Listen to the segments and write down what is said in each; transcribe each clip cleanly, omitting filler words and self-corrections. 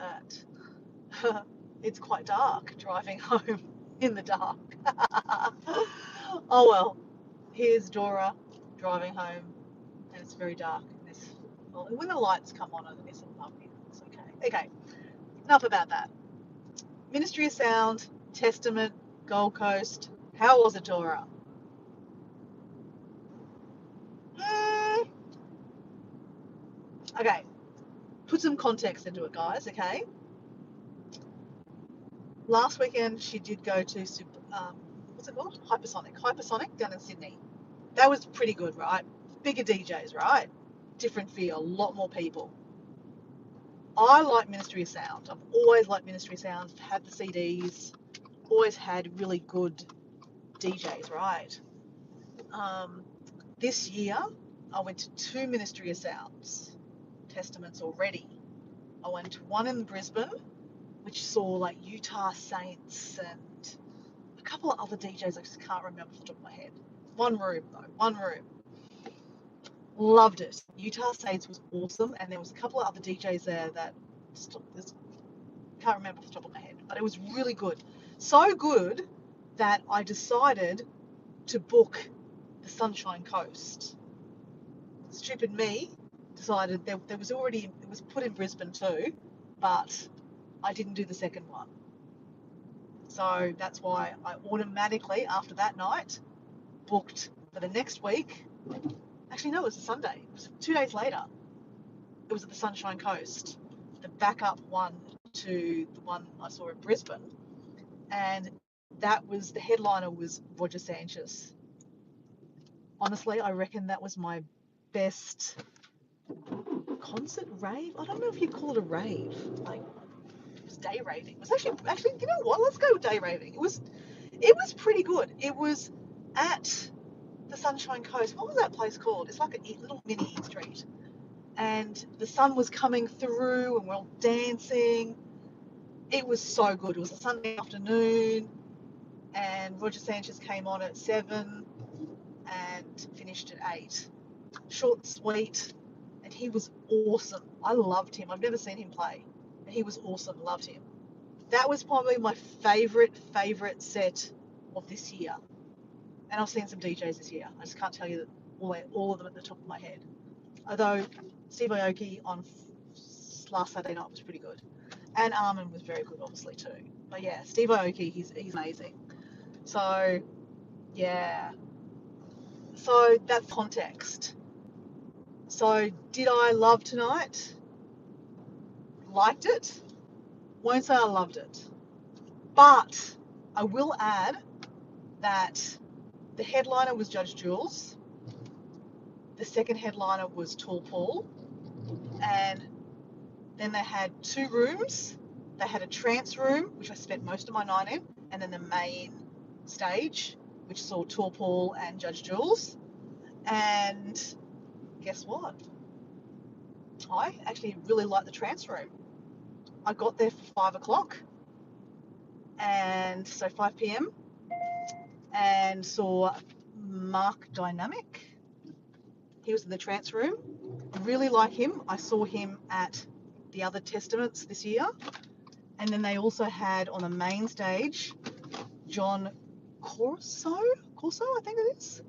that it's quite dark driving home in the dark. Oh well, here's Dora driving home, and it's very dark. Well, when the lights come on, it's lovely. It's okay. Okay, enough about that. Ministry of Sound, Testament, Gold Coast. How was it, Dora? Okay, put some context into it, guys. Okay, last weekend she did go to what's it called? Hypersonic down in Sydney. That was pretty good, right? Bigger DJs, right? Different feel, a lot more people. I like Ministry of Sound. I've always liked Ministry of Sound. I've had the CDs. Always had really good DJs, right? This year, I went to 2 Ministry of Sounds Testaments already. I went to one in Brisbane, which saw like Utah Saints and a couple of other DJs I just can't remember off the top of my head. One room though, one room. Loved it. Utah Saints was awesome, and there was a couple of other DJs there that can't remember off the top of my head, but it was really good. So good that I decided to book the Sunshine Coast. Stupid me decided there was already, it was put in Brisbane too, but I didn't do the second one. So that's why I automatically, after that night, booked for the next week. Actually, no, it was a Sunday. It was 2 days later. It was at the Sunshine Coast, the backup one to the one I saw in Brisbane. And that was, the headliner was Roger Sanchez. Honestly, I reckon that was my best concert rave. I don't know if you call it a rave. Like, it was day raving. It was actually, you know what? Let's go with day raving. It was pretty good. It was at the Sunshine Coast. What was that place called? It's like a little mini E Street. And the sun was coming through, and we're all dancing. It was so good. It was a Sunday afternoon, and Roger Sanchez came on at 7 and finished at 8. Short and sweet, and he was awesome. I loved him. I've never seen him play, and he was awesome. Loved him. That was probably my favourite set of this year. And I've seen some DJs this year. I just can't tell you all of them at the top of my head. Although Steve Aoki on last Saturday night was pretty good. And Armin was very good, obviously, too. But yeah, Steve Aoki, he's amazing. So, yeah. So that's context. So, did I love tonight? Liked it. Won't say I loved it. But I will add that the headliner was Judge Jules. The second headliner was Tall Paul. And then they had 2 rooms. They had a trance room, which I spent most of my night in, and then the main stage, which saw Tall Paul and Judge Jules. And guess what? I actually really liked the trance room. I got there for 5 o'clock, and so 5 p.m. and saw Mark Dynamic. He was in the trance room. Really like him. I saw him at the other Testaments this year. And then they also had on the main stage John Corso, I think it is.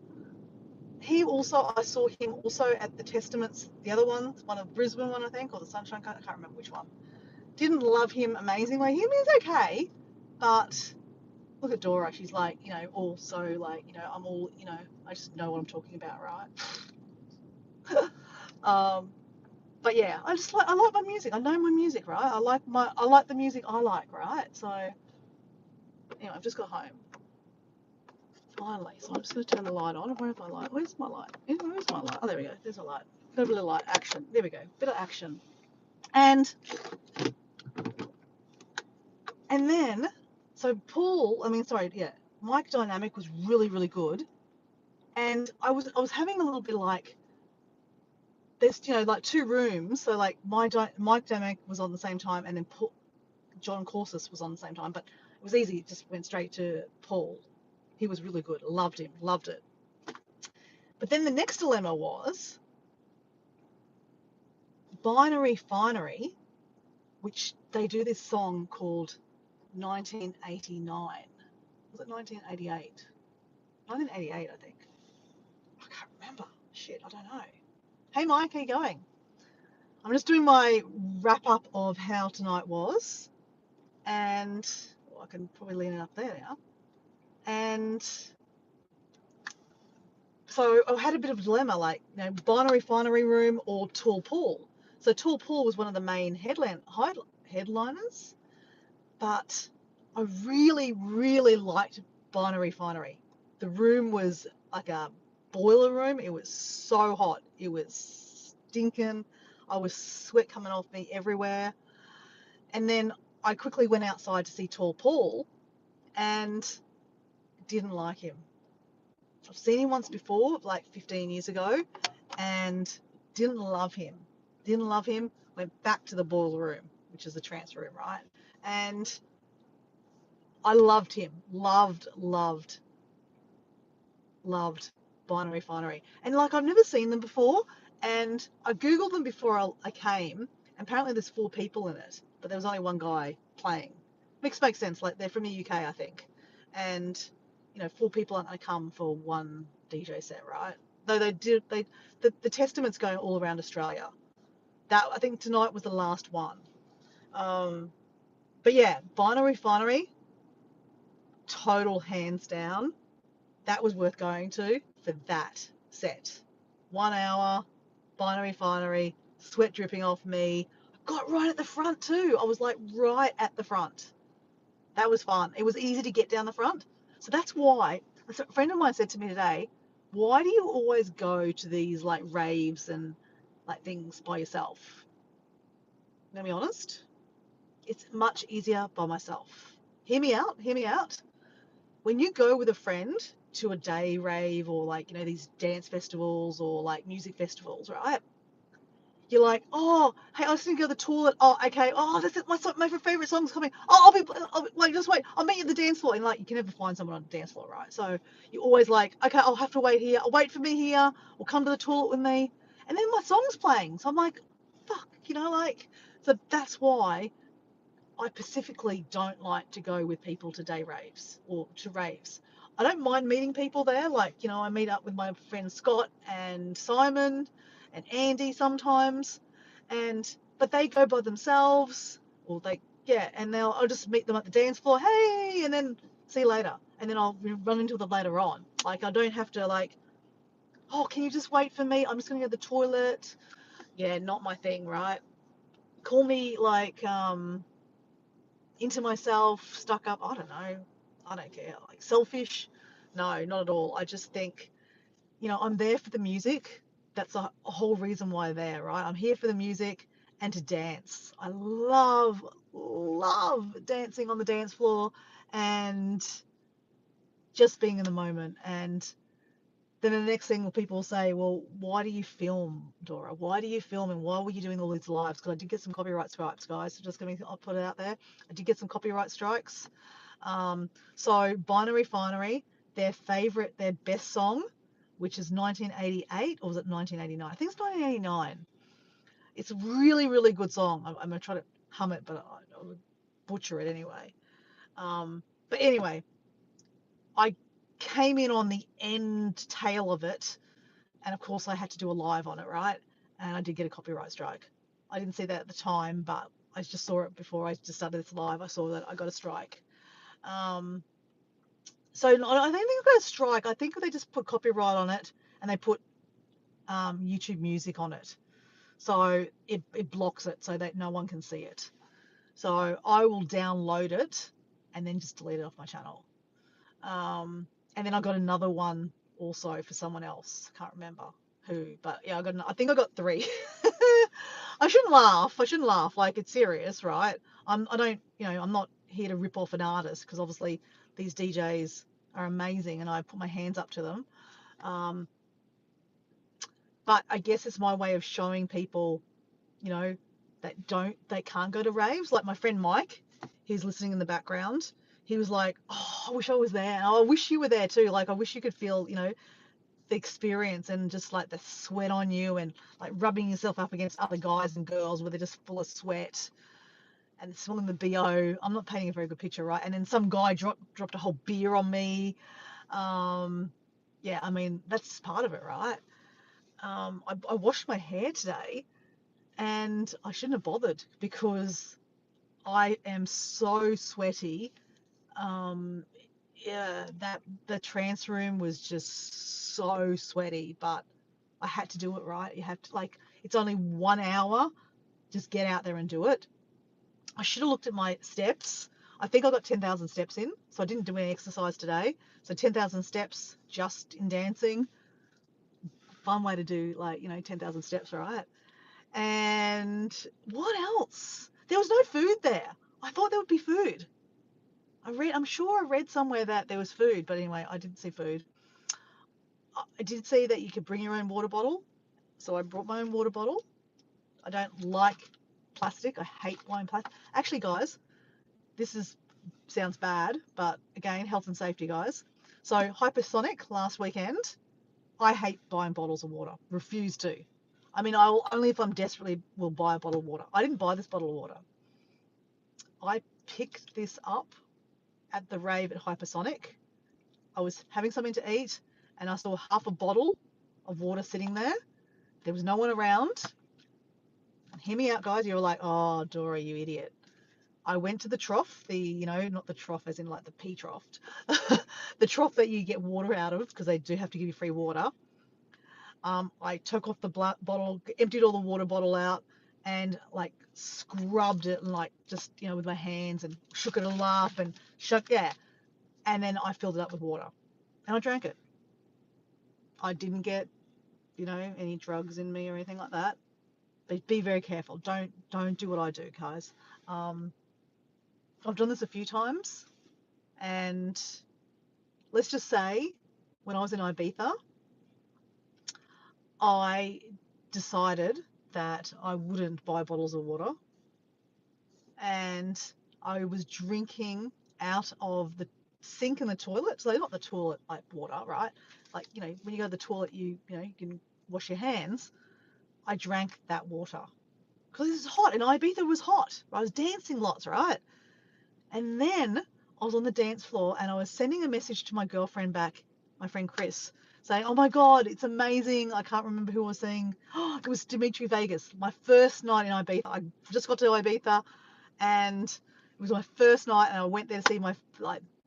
I saw him also at the Testaments, the other one of Brisbane one, I think, or the Sunshine Coast, I can't remember which one. Didn't love him amazingly. Him is okay, but look at Dora. She's like, also like, I'm all, I just know what I'm talking about, right? But yeah, I like my music. I know my music, right? I like the music I like, right? So anyway, I've just got home finally, so I'm just going to turn the light on. Where have I light? Where's my light? Where's my light? Oh, there we go. There's a light. Got a bit of light action. There we go. Bit of action. And then, so Mike Dynamic was really, really good. And I was having a little bit like, there's, like 2 rooms. So like Mike Dynamic was on the same time, and then John Corsus was on the same time. But it was easy. It just went straight to Paul. He was really good. Loved him. Loved it. But then the next dilemma was Binary Finery which they do this song called 1989. Was it 1988? 1988, I think. I can't remember. Shit, I don't know. Hey, Mike, how you going? I'm just doing my wrap up of how tonight was, and I can probably lean it up there now. And so I had a bit of a dilemma, like, Binary Refinery Room or Tall Pool. So Tall Pool was one of the main headliners, but I really, really liked Binary Refinery. The room was like a boiler room. It was so hot. It was stinking. I was sweat coming off me everywhere. And then I quickly went outside to see Tall Paul and didn't like him. I've seen him once before, like 15 years ago, and didn't love him. Didn't love him. Went back to the boiler room, which is the transfer room, right? And I loved him. Loved Binary Refinery. And like, I've never seen them before, and I Googled them before I came. Apparently there's 4 people in it, but there was only one guy playing. Makes sense. Like, they're from the UK, I think. And, 4 people aren't going to come for one DJ set, right? Though the Testament's going all around Australia. That, I think tonight was the last one. But yeah, Binary Refinery, total hands down. That was worth going to for that set. 1 hour, Binary Refinery, sweat dripping off me. I got right at the front too. I was like right at the front. That was fun. It was easy to get down the front. So that's why a friend of mine said to me today, why do you always go to these like raves and like things by yourself? I'm gonna be honest. It's much easier by myself. Hear me out. When you go with a friend to a day rave or like, these dance festivals or like music festivals, right? You're like, oh, hey, I just need to go to the toilet. Oh, okay. Oh, that's it. My favorite song's coming. Oh, wait, just wait. I'll meet you at the dance floor. And like, you can never find someone on the dance floor, right? So you're always like, okay, I'll have to wait here. I'll wait for me here. Or come to the toilet with me. And then my song's playing. So I'm like, fuck, so that's why I specifically don't like to go with people to day raves or to raves. I don't mind meeting people there. Like, I meet up with my friend Scott and Simon and Andy sometimes, but they go by themselves, or and I'll just meet them at the dance floor. Hey, and then see you later. And then I'll run into them later on. Like, I don't have to like, oh, can you just wait for me? I'm just gonna go to the toilet. Yeah, not my thing, right? Call me like into myself, stuck up. I don't know. I don't care. Like, selfish? No, not at all. I just think, I'm there for the music. That's a whole reason why I'm there, right? I'm here for the music and to dance. I love dancing on the dance floor and just being in the moment. And then the next thing people say, well, why do you film, Dora? Why do you film, and why were you doing all these lives? Because I did get some copyright strikes, guys. So just I'll put it out there. I did get some copyright strikes. So Binary Refinery, their best song, which is 1988, or was it 1989? I think it's 1989. It's a really, really good song. I'm going to try to hum it, but I would butcher it anyway. But anyway, I came in on the end tail of it, and of course I had to do a live on it, right? And I did get a copyright strike. I didn't see that at the time, but I just saw it before I just started this live. I saw that I got a strike. So I don't think I got a strike. I think they just put copyright on it, and they put YouTube Music on it. So it blocks it so that no one can see it. So I will download it and then just delete it off my channel. And then I got another one also for someone else. Can't remember who, but yeah, I think I got 3. I shouldn't laugh. Like, it's serious, right? I'm not here to rip off an artist, because obviously these DJs are amazing and I put my hands up to them. But I guess it's my way of showing people, they can't go to raves. Like my friend Mike, he's listening in the background. He was like, oh, I wish I was there. And I wish you were there too. Like, I wish you could feel, the experience, and just like the sweat on you, and like rubbing yourself up against other guys and girls where they're just full of sweat. and smelling the BO. I'm not painting a very good picture, right? And then some guy dropped a whole beer on me. Yeah, I mean, that's part of it, right? I washed my hair today, and I shouldn't have bothered because I am so sweaty. Um, yeah, that the trance room was just so sweaty, but I had to do it, right? You have to, like, it's only 1 hour. Just get out there and do it. I should have looked at my steps. I think I got 10,000 steps in, so I didn't do any exercise today. So 10,000 steps just in dancing. Fun way to do, like, 10,000 steps, right? And what else? There was no food there. I thought there would be food. I'm sure I read somewhere that there was food, but anyway, I didn't see food. I did see that you could bring your own water bottle, so I brought my own water bottle. I don't like plastic. I hate buying plastic. Actually, guys, this sounds bad, but again, health and safety, guys. So Hypersonic last weekend, I hate buying bottles of water. Refuse to. I mean, I will only if I'm desperately will buy a bottle of water. I didn't buy this bottle of water. I picked this up at the rave at Hypersonic. I was having something to eat, and I saw half a bottle of water sitting there. There was no one around. And hear me out, guys. You were like, "Oh, Dora, you idiot." I went to the trough, not the trough as in like the pee trough, the trough that you get water out of because they do have to give you free water. I took off the bottle, emptied all the water bottle out, and like scrubbed it and like just with my hands and shook it all up and yeah, and then I filled it up with water and I drank it. I didn't get any drugs in me or anything like that. But be very careful. Don't do what I do, guys. I've done this a few times, and let's just say when I was in Ibiza, I decided that I wouldn't buy bottles of water, and I was drinking out of the sink in the toilet. So not the toilet like water, right? Like when you go to the toilet, you can wash your hands. I drank that water because it's hot, and Ibiza was hot. I was dancing lots, right? And then I was on the dance floor and I was sending a message to my girlfriend back, my friend Chris, saying, "Oh my God, it's amazing." I can't remember who I was seeing. Oh, it was Dimitri Vegas, my first night in Ibiza. I just got to Ibiza and it was my first night, and I went there to see my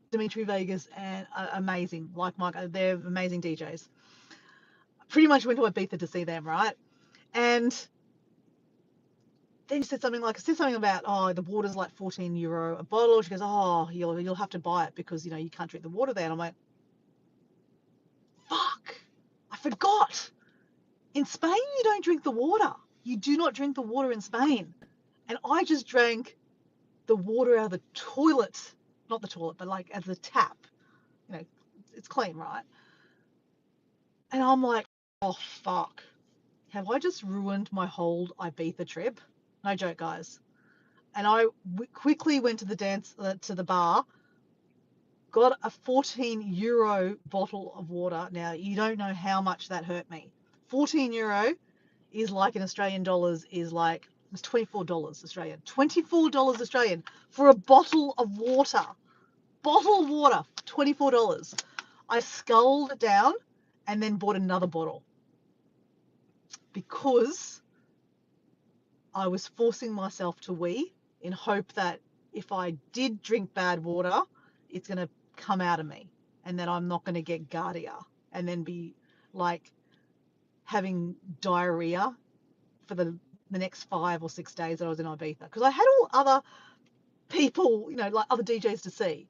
Dimitri Vegas, and amazing. Like Mike, they're amazing DJs. Pretty much went to Ibiza to see them, right? And then she said something about, oh, the water's like €14 a bottle. She goes, oh, you'll have to buy it because you can't drink the water there. And I'm like, fuck, I forgot. In Spain, you don't drink the water. You do not drink the water in Spain. And I just drank the water out of the toilet, not the toilet, but like out of the tap. It's clean, right? And I'm like, oh fuck, have I just ruined my whole Ibiza trip? No joke, guys. And I quickly went to the bar, got a €14 bottle of water. Now, you don't know how much that hurt me. €14 is like in Australian dollars is like, it was $24 Australian. $24 Australian for a bottle of water. Bottled water, $24. I sculled it down and then bought another bottle because I was forcing myself to wee in hope that if I did drink bad water, it's going to come out of me and that I'm not going to get giardia and then be like having diarrhea for the next 5 or 6 days that I was in Ibiza, because I had all other people, like other DJs to see.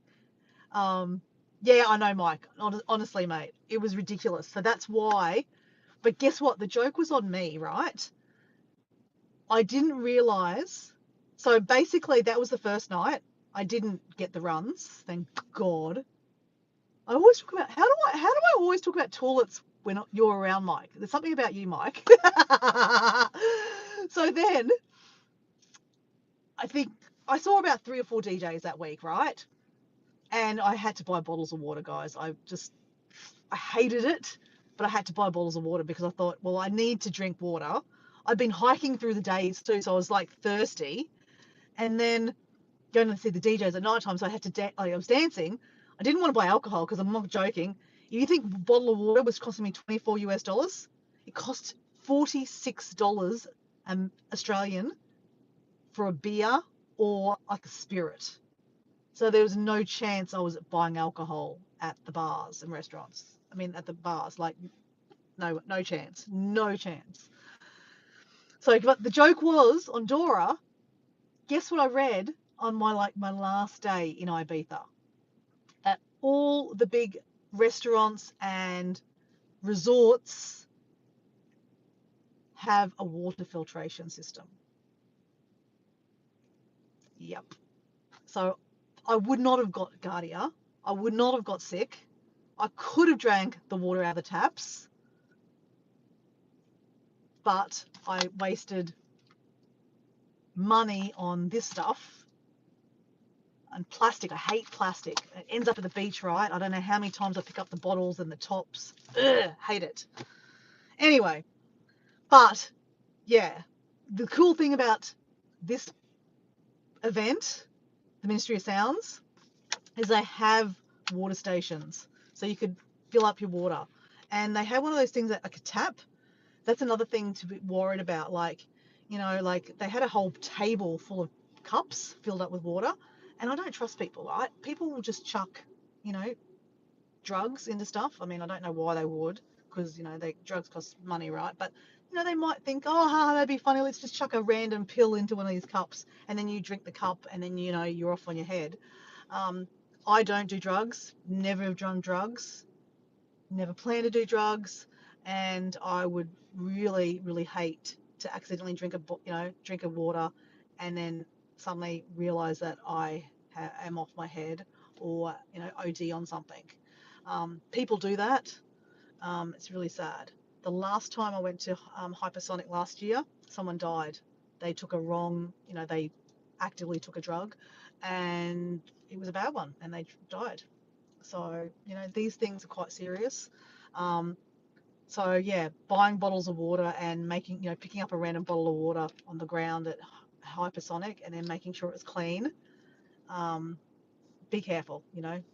Yeah, I know, Mike. Honestly, mate, it was ridiculous. So that's why. But guess what? The joke was on me, right? I didn't realize. So basically, that was the first night. I didn't get the runs, thank God. I always talk about how do I always talk about toilets when you're around, Mike? There's something about you, Mike. So then, I think I saw about 3 or 4 DJs that week, right? And I had to buy bottles of water, guys. I hated it, but I had to buy bottles of water because I thought, well, I need to drink water. I've been hiking through the days too, so I was like thirsty. and then going to see the DJs at night time. So I had to I was dancing. I didn't want to buy alcohol because I'm not joking. You think a bottle of water was costing me $24? It cost $46 Australian for a beer or like a spirit. So there was no chance I was buying alcohol at the bars and restaurants. I mean, at the bars, like no chance, no chance. So, but the joke was on Dora. Guess what I read on my last day in Ibiza? At all the big restaurants and resorts have a water filtration system. Yep. So I would not have got Giardia. I would not have got sick. I could have drank the water out of the taps, but I wasted money on this stuff. And plastic, I hate plastic. It ends up at the beach, right? I don't know how many times I pick up the bottles and the tops. Ugh, hate it. Anyway, but yeah, the cool thing about this event, the Ministry of Sounds, is they have water stations. So you could fill up your water. And they have one of those things that like a tap. That's another thing to be worried about. Like, like they had a whole table full of cups filled up with water. And I don't trust people, right? People will just chuck, drugs into stuff. I mean, I don't know why they would, because, drugs cost money, right? But, they might think, oh, that'd be funny. Let's just chuck a random pill into one of these cups. And then you drink the cup and then, you're off on your head. I don't do drugs, never have done drugs, never plan to do drugs. And I would really, really hate to accidentally drink a water and then suddenly realize that I am off my head or, OD on something. People do that. It's really sad. The last time I went to Hypersonic last year, someone died. They took a wrong, they actively took a drug and it was a bad one and they died. So, these things are quite serious. So yeah, buying bottles of water and picking up a random bottle of water on the ground at Hypersonic and then making sure it's clean. Be careful,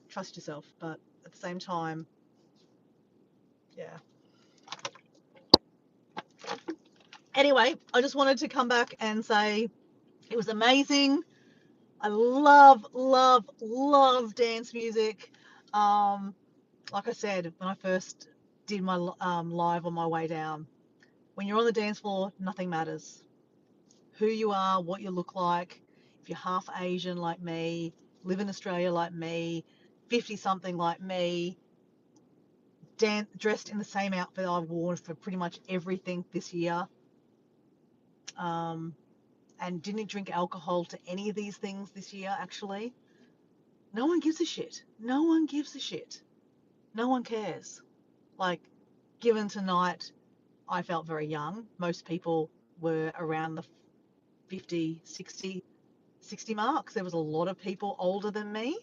trust yourself. But at the same time, yeah. Anyway, I just wanted to come back and say it was amazing. I love, love, love dance music. Like I said, when I first did my live on my way down, when you're on the dance floor, nothing matters. Who you are, what you look like, if you're half Asian like me, live in Australia like me, 50 something like me, dressed in the same outfit I've worn for pretty much everything this year, and didn't drink alcohol to any of these things this year, actually. No one gives a shit. No one gives a shit. No one cares. Like, given tonight, I felt very young. Most people were around the 50, 60 marks. There was a lot of people older than me.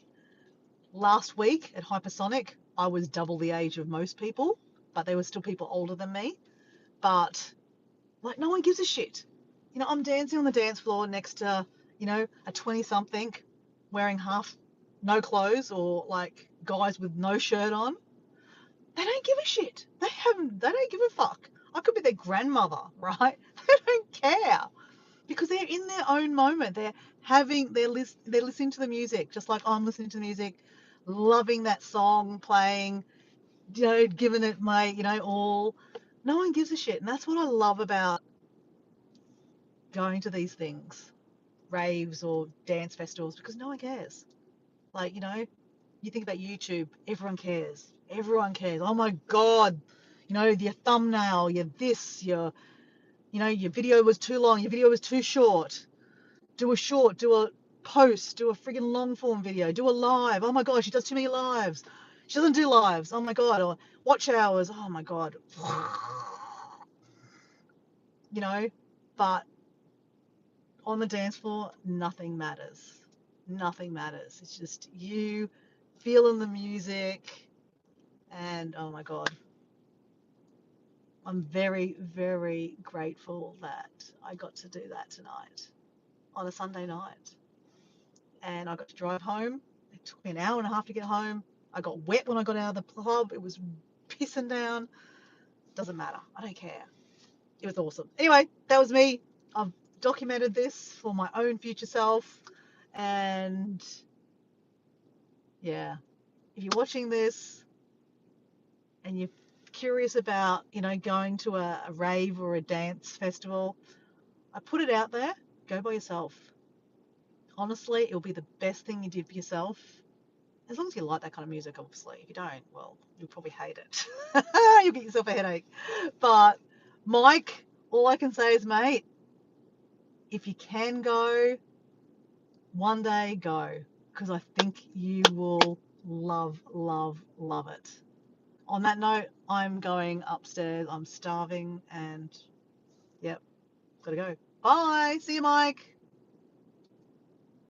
Last week at Hypersonic, I was double the age of most people, but there were still people older than me. But, like, no one gives a shit. I'm dancing on the dance floor next to, a 20-something wearing half no clothes or, like, guys with no shirt on. They don't give a shit. They don't give a fuck. I could be their grandmother, right? They don't care because they're in their own moment. They're listening to the music, just like I'm listening to the music, loving that song playing, giving it my, all. No one gives a shit. And that's what I love about going to these things, raves or dance festivals, because no one cares. Like, you think about YouTube, everyone cares. Everyone cares. Oh my God, your thumbnail, your this, your video was too long, your video was too short. Do a short, do a post, do a friggin' long form video, do a live. Oh my God, she does too many lives. She doesn't do lives. Oh my God, or watch hours. Oh my God. But on the dance floor, nothing matters. Nothing matters. It's just you feeling the music. And oh my God, I'm very, very grateful that I got to do that tonight. on a Sunday night. And I got to drive home. It took me an hour and a half to get home. I got wet when I got out of the pub. It was pissing down. Doesn't matter. I don't care. It was awesome. Anyway, that was me. I've documented this for my own future self. And yeah, if you're watching this and you're curious about, going to a rave or a dance festival, I put it out there. Go by yourself. Honestly, it'll be the best thing you did for yourself. As long as you like that kind of music, obviously. If you don't, well, you'll probably hate it. You'll get yourself a headache. But Mike, all I can say is, mate, if you can go, one day go. Because I think you will love, love, love it. On that note, I'm going upstairs. I'm starving and, yep, gotta go. Bye. See you, Mike.